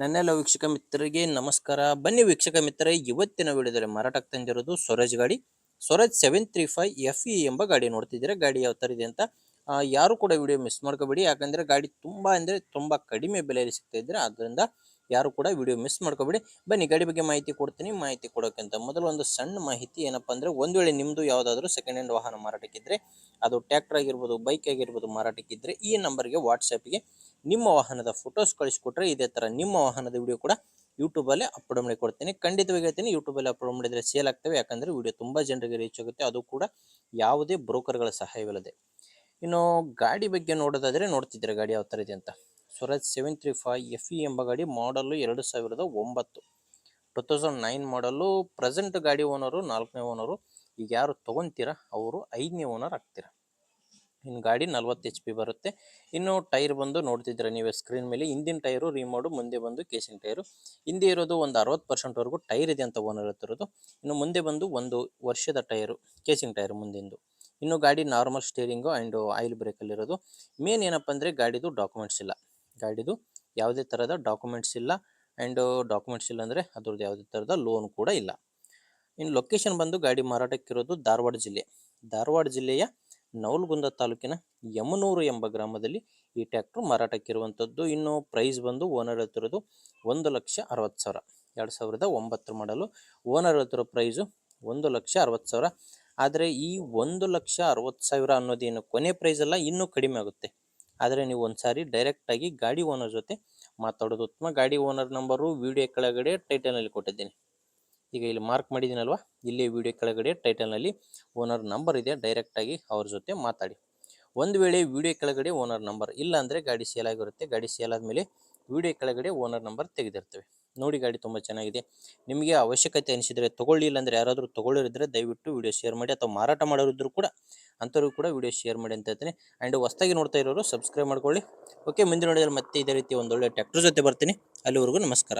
ನನ್ನೆಲ್ಲ ವೀಕ್ಷಕ ಮಿತ್ರರಿಗೆ ನಮಸ್ಕಾರ. ಬನ್ನಿ ವೀಕ್ಷಕ ಮಿತ್ರರೇ, ಇವತ್ತಿನ ವಿಡಿಯೋದಲ್ಲಿ ಮಾರಾಟಕ್ಕೆ ತಂದಿರೋದು ಸ್ವರಾಜ್ ಗಾಡಿ. ಸ್ವರಾಜ್ 735 FE ಎಂಬ ಗಾಡಿ ನೋಡ್ತಿದ್ದೀರಾ. ಗಾಡಿ ಯಾವ ಥರ ಇದೆ ಅಂತ ಯಾರು ಕೂಡ ವಿಡಿಯೋ ಮಿಸ್ ಮಾಡ್ಕೋಬೇಡಿ. ಯಾಕಂದರೆ ಗಾಡಿ ತುಂಬ ಅಂದರೆ ತುಂಬ ಕಡಿಮೆ ಬೆಲೆಯಲ್ಲಿ ಸಿಗ್ತಾ ಇದ್ರೆ, ಆದ್ದರಿಂದ ಯಾರು ಕೂಡ ವಿಡಿಯೋ ಮಿಸ್ ಮಾಡ್ಕೋಬೇಡಿ. ಬನ್ನಿ ಗಾಡಿ ಬಗ್ಗೆ ಮಾಹಿತಿ ಕೊಡ್ತೀನಿ. ಮಾಹಿತಿ ಕೊಡೋಕ್ಕಿಂತ ಮೊದಲು ಒಂದು ಸಣ್ಣ ಮಾಹಿತಿ ಏನಪ್ಪ ಅಂದರೆ, ಒಂದು ವೇಳೆ ನಿಮ್ಮದು ಯಾವುದಾದ್ರೂ ಸೆಕೆಂಡ್ ಹ್ಯಾಂಡ್ ವಾಹನ ಮಾರಾಟಕ್ಕಿದ್ದರೆ, ಅದು ಟ್ರ್ಯಾಕ್ಟರ್ ಆಗಿರ್ಬೋದು, ಬೈಕ್ ಆಗಿರ್ಬೋದು ಮಾರಾಟಕ್ಕಿದ್ದರೆ, ಈ ನಂಬರ್ಗೆ ವಾಟ್ಸಪ್ಗೆ ನಿಮ್ಮ ವಾಹನದ ಫೋಟೋಸ್ ಕಳಿಸ್ಕೊಟ್ರೆ ಇದೇ ಥರ ನಿಮ್ಮ ವಾಹನದ ವಿಡಿಯೋ ಕೂಡ ಯೂಟ್ಯೂಬಲ್ಲಿ ಅಪ್ಲೋಡ್ ಮಾಡಿ ಕೊಡ್ತೀನಿ. ಖಂಡಿತವಾಗಿ ಹೇಳ್ತೀನಿ, ಯೂಟ್ಯೂಬಲ್ಲಿ ಅಪ್ಲೋಡ್ ಮಾಡಿದರೆ ಸೇಲ್ ಆಗ್ತವೆ. ಯಾಕಂದರೆ ವಿಡಿಯೋ ತುಂಬ ಜನರಿಗೆ ರೀಚ್ ಆಗುತ್ತೆ, ಅದು ಕೂಡ ಯಾವುದೇ ಬ್ರೋಕರ್ಗಳ ಸಹಾಯವಿಲ್ಲದೆ. ಇನ್ನು ಗಾಡಿ ಬಗ್ಗೆ ನೋಡೋದಾದರೆ, ನೋಡ್ತಿದ್ದೀರಾ ಗಾಡಿ ಯಾವ ಥರ ಇದೆ ಅಂತ. ಸ್ವರಾಜ್ 735 FE ಎಂಬ ಗಾಡಿ ಮಾಡಲು 2009, 2009 ಮಾಡಲು. ಪ್ರೆಸೆಂಟ್ ಗಾಡಿ ಓನರು 4ನೇ ಓನರು. ಈಗ ಯಾರು ತೊಗೊತೀರಾ ಅವರು 5ನೇ ಓನರ್ ಆಗ್ತೀರಾ. ಇನ್ನು ಗಾಡಿ 40 HP ಬರುತ್ತೆ. ಇನ್ನು ಟೈರ್ ಬಂದು ನೋಡ್ತಿದ್ರೆ ನೀವೇ ಸ್ಕ್ರೀನ್ ಮೇಲೆ, ಹಿಂದಿನ ಟೈರು ರಿಮೋಡು, ಮುಂದೆ ಬಂದು ಕೇಸಿಂಗ್ ಟೈರು. ಹಿಂದೆ ಇರೋದು ಒಂದು 60%ವರೆಗೂ ಟೈರ್ ಇದೆ ಅಂತ ಓನರ್ ಹೇಳ್ತಿರೋದು. ಇನ್ನು ಮುಂದೆ ಬಂದು 1 ವರ್ಷದ ಟೈರು, ಕೇಸಿಂಗ್ ಟೈರು ಮುಂದಿಂದು. ಇನ್ನು ಗಾಡಿ ನಾರ್ಮಲ್ ಸ್ಟೇರಿಂಗು ಆ್ಯಂಡ್ ಆಯಿಲ್ ಬ್ರೇಕಲ್ಲಿರೋದು. ಮೇನ್ ಏನಪ್ಪ ಅಂದರೆ ಗಾಡಿದು ಡಾಕ್ಯುಮೆಂಟ್ಸ್ ಇಲ್ಲ. ಗಾಡಿದು ಯಾವುದೇ ಥರದ ಡಾಕ್ಯುಮೆಂಟ್ಸ್ ಇಲ್ಲ. ಆ್ಯಂಡ್ ಡಾಕ್ಯುಮೆಂಟ್ಸ್ ಇಲ್ಲ ಅಂದರೆ ಅದ್ರದ್ದು ಯಾವುದೇ ಥರದ ಲೋನ್ ಕೂಡ ಇಲ್ಲ. ಇನ್ನು ಲೊಕೇಶನ್ ಬಂದು ಗಾಡಿ ಮಾರಾಟಕ್ಕಿರೋದು ಧಾರವಾಡ ಜಿಲ್ಲೆ. ಧಾರವಾಡ ಜಿಲ್ಲೆಯ ನವಲಗುಂದ ತಾಲೂಕಿನ ಯಮನೂರು ಎಂಬ ಗ್ರಾಮದಲ್ಲಿ ಈ ಟ್ರ್ಯಾಕ್ಟ್ರು ಮಾರಾಟಕ್ಕಿರುವಂಥದ್ದು. ಇನ್ನು ಪ್ರೈಸ್ ಬಂದು ಓನರ್ ಹೇಳ್ತಿರೋದು 1,60,000. 2009 ಮಾಡಲು. ಓನರ್ ಹೇಳ್ತಿರೋ ಪ್ರೈಸು 1,60,000. ಆದರೆ ಈ 1,60,000 ಅನ್ನೋದೇನು ಕೊನೆ ಪ್ರೈಸ್ ಅಲ್ಲ, ಇನ್ನೂ ಕಡಿಮೆ ಆಗುತ್ತೆ. ಆದರೆ ನೀವು ಒಂದು ಸಾರಿ ಡೈರೆಕ್ಟಾಗಿ ಗಾಡಿ ಓನರ್ ಜೊತೆ ಮಾತಾಡೋದು ಉತ್ತಮ. ಗಾಡಿ ಓನರ್ ನಂಬರು ವಿಡಿಯೋ ಕೆಳಗಡೆ ಟೈಟಲ್ನಲ್ಲಿ ಕೊಟ್ಟಿದ್ದೀನಿ. ಈಗ ಇಲ್ಲಿ ಮಾರ್ಕ್ ಮಾಡಿದ್ದೀನಲ್ವ, ಇಲ್ಲಿ ವಿಡಿಯೋ ಕೆಳಗಡೆ ಟೈಟಲ್ನಲ್ಲಿ ಓನರ್ ನಂಬರ್ ಇದೆ. ಡೈರೆಕ್ಟಾಗಿ ಅವ್ರ ಜೊತೆ ಮಾತಾಡಿ. ಒಂದು ವೇಳೆ ವಿಡಿಯೋ ಕೆಳಗಡೆ ಓನರ್ ನಂಬರ್ ಇಲ್ಲ ಅಂದರೆ ಗಾಡಿ ಸೇಲ್ ಆಗಿರುತ್ತೆ. ಗಾಡಿ ಸೇಲ್ ಆದಮೇಲೆ ವಿಡಿಯೋ ಕೆಳಗಡೆ ಓನರ್ ನಂಬರ್ ತೆಗೆದಿರ್ತೇವೆ. ನೋಡಿ, ಗಾಡಿ ತುಂಬ ಚೆನ್ನಾಗಿದೆ. ನಿಮಗೆ ಅವಶ್ಯಕತೆ ಅನಿಸಿದರೆ ತೊಗೊಳ್ಳಿ, ಇಲ್ಲಾಂದರೆ ಯಾರಾದರೂ ತೊಗೊಳ್ಳೋರಿದ್ದರೆ ದಯವಿಟ್ಟು ವಿಡಿಯೋ ಶೇರ್ ಮಾಡಿ, ಅಥವಾ ಮಾರಾಟ ಮಾಡೋರಿದ್ದರೂ ಕೂಡ ಅಂಥವ್ರಿಗೂ ಕೂಡ ವಿಡಿಯೋ ಶೇರ್ ಮಾಡಿ ಅಂತ ಹೇಳ್ತೀನಿ. ಆ್ಯಂಡ್ ಹೊಸ್ದಾಗಿ ನೋಡ್ತಾ ಇರೋರು ಸಬ್ಸ್ಕ್ರೈಬ್ ಮಾಡ್ಕೊಳ್ಳಿ. ಓಕೆ, ಮುಂದಿನ ವಿಡಿಯೋದಲ್ಲಿ ಮತ್ತೆ ಇದೇ ರೀತಿ ಒಂದೊಳ್ಳೆ ಟ್ರ್ಯಾಕ್ಟರ್ ಜೊತೆ ಬರ್ತೀನಿ. ಅಲ್ಲಿವರೆಗೂ ನಮಸ್ಕಾರ.